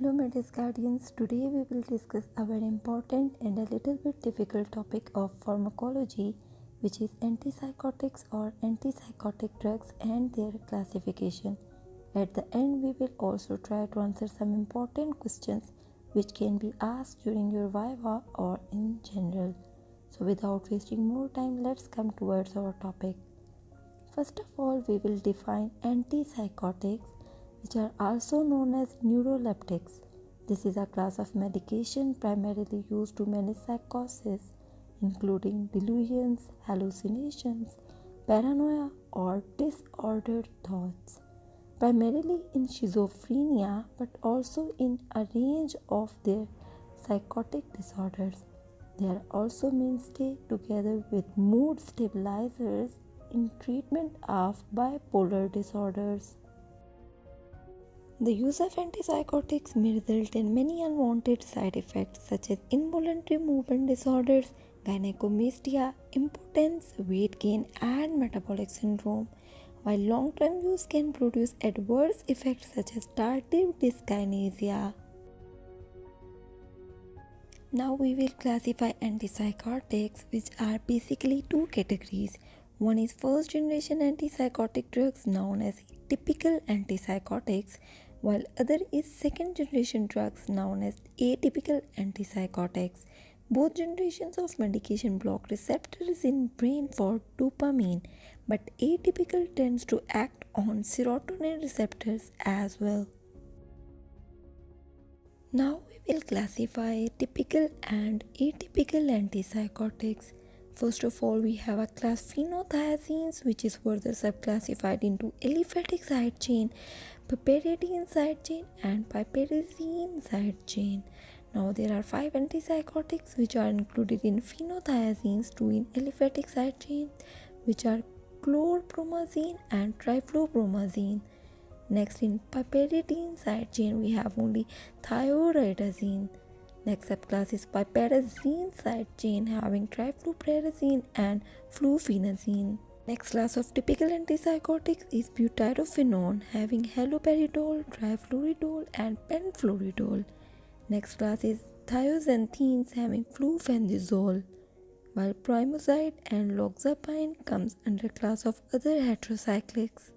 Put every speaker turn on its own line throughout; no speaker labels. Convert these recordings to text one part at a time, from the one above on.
Hello, my dear guardians. Today we will discuss a very important and a little bit difficult topic of pharmacology, which is antipsychotics or antipsychotic drugs and their classification. At the end, we will also try to answer some important questions which can be asked during your viva or in general. So, without wasting more time, let's come towards our topic. First of all, we will define antipsychotics, which are also known as neuroleptics. This is a class of medication primarily used to manage psychosis, including delusions, hallucinations, paranoia, or disordered thoughts. Primarily in schizophrenia, but also in a range of their psychotic disorders. They are also mainstay together with mood stabilizers in treatment of bipolar disorders. The use of antipsychotics may result in many unwanted side effects such as involuntary movement disorders, gynecomastia, impotence, weight gain, and metabolic syndrome, while long-term use can produce adverse effects such as tardive dyskinesia. Now we will classify antipsychotics, which are basically two categories. One is first generation antipsychotic drugs known as typical antipsychotics, while other is second generation drugs known as atypical antipsychotics. Both generations of medication block receptors in brain for dopamine, but atypical tends to act on serotonin receptors as well. Now we will classify typical and atypical antipsychotics. First of all, we have a class phenothiazines, which is further subclassified into aliphatic side chain, piperidine side chain, and piperazine side chain. Now there are 5 antipsychotics which are included in phenothiazines, 2 in aliphatic side chain, which are chlorpromazine and triflupromazine. Next, in piperidine side chain, we have only thioridazine. Next subclass is piperazine side chain, having trifluperazine and fluphenazine. Next class of typical antipsychotics is butyrophenone, having haloperidol, trifluridol, and penfluridol. Next class is thioxanthines, having flufenazole, while primoside and loxapine comes under class of other heterocyclics.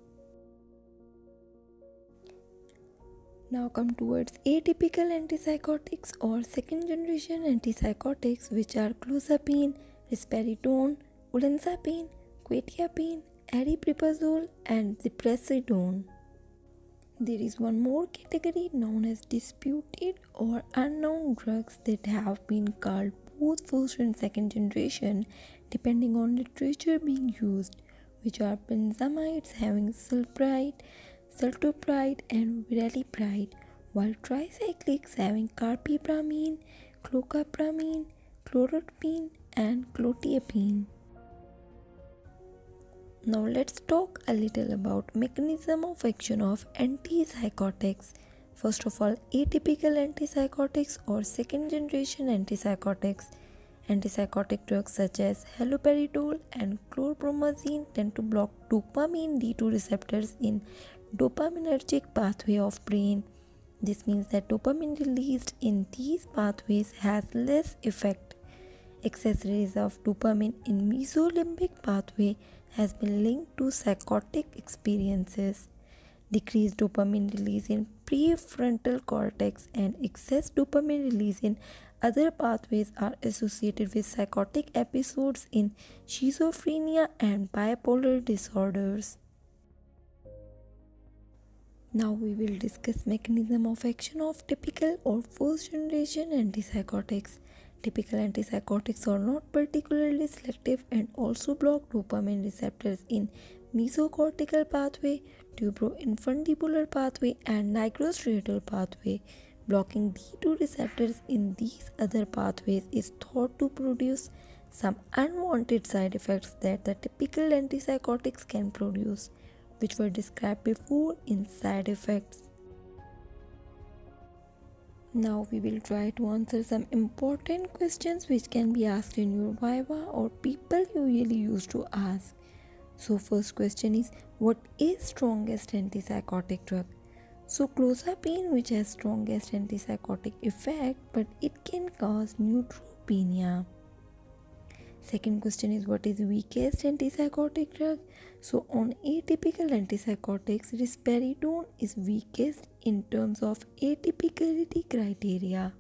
Now come towards atypical antipsychotics or second generation antipsychotics, which are clozapine, risperidone, olanzapine, quetiapine, aripiprazole, and ziprasidone. There is one more category known as disputed or unknown drugs that have been called both first and second generation depending on literature being used, which are benzamides having sulpride, sultopride, and viralipride, while tricyclics having carpipramine, clocapramine, chlorotropine, and clozapine. Now let's talk a little about mechanism of action of antipsychotics. First of all, atypical antipsychotics or second generation antipsychotics. Antipsychotic drugs such as haloperidol and chlorpromazine tend to block dopamine D2 receptors in dopaminergic pathway of brain. This means that dopamine released in these pathways has less effect. Excess release of dopamine in mesolimbic pathway has been linked to psychotic experiences. Decreased dopamine release in prefrontal cortex and excess dopamine release in other pathways are associated with psychotic episodes in schizophrenia and bipolar disorders. Now we will discuss mechanism of action of typical or first generation antipsychotics. Typical antipsychotics are not particularly selective and also block dopamine receptors in mesocortical pathway, tuberoinfundibular pathway, and nigrostriatal pathway. Blocking D2 receptors in these other pathways is thought to produce some unwanted side effects that the typical antipsychotics can produce, which were described before in side effects. Now we will try to answer some important questions which can be asked in your viva or people usually used to ask. So first question is, what is strongest antipsychotic drug? So clozapine, which has strongest antipsychotic effect, but it can cause neutropenia. Second question is, what is weakest antipsychotic drug? So on atypical antipsychotics, risperidone is weakest in terms of atypicality criteria.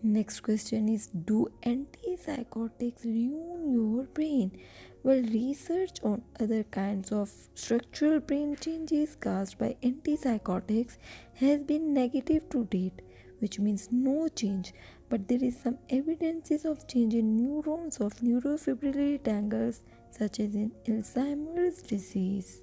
Next question is, do antipsychotics ruin your brain? Well, research on other kinds of structural brain changes caused by antipsychotics has been negative to date, which means no change, but there is some evidences of change in neurons of neurofibrillary tangles such as in Alzheimer's disease.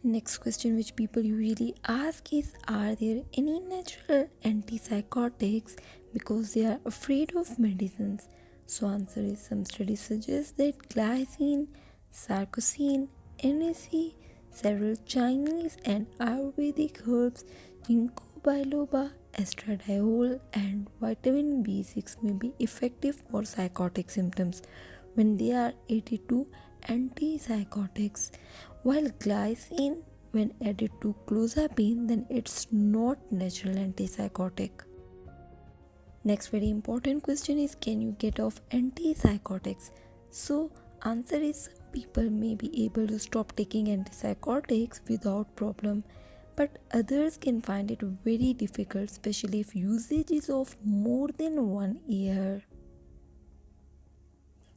Next question which people usually ask is, are there any natural antipsychotics because they are afraid of medicines? So answer is, some studies suggest that glycine, sarcosine, NAC, several Chinese and Ayurvedic herbs, ginkgo biloba, estradiol and vitamin B6 may be effective for psychotic symptoms when they are added to antipsychotics. While glycine, when added to clozapine, then it's not natural antipsychotic. Next very important question is, can you get off antipsychotics? So answer is, people may be able to stop taking antipsychotics without problem, but others can find it very difficult, especially if usage is of more than 1 year.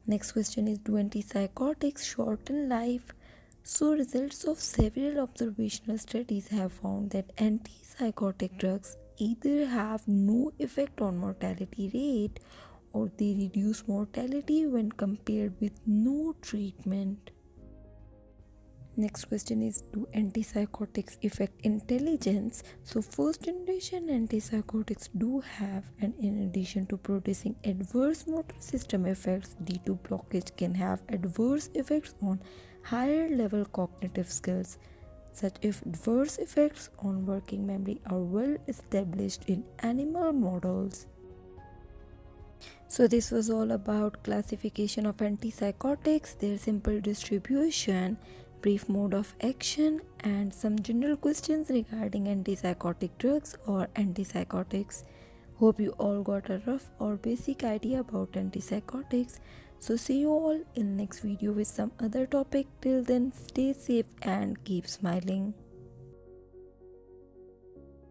Next question is, do antipsychotics shorten life? So results of several observational studies have found that antipsychotic drugs either have no effect on mortality rate or they reduce mortality when compared with no treatment. Next question is, do antipsychotics affect intelligence? So first generation antipsychotics do have, and in addition to producing adverse motor system effects, D2 blockage can have adverse effects on higher level cognitive skills. Such adverse effects on working memory are well established in animal models. So this was all about classification of antipsychotics, their simple distribution, brief mode of action, and some general questions regarding antipsychotic drugs or antipsychotics. Hope you all got a rough or basic idea about antipsychotics. So see you all in next video with some other topic. Till then, stay safe and keep smiling.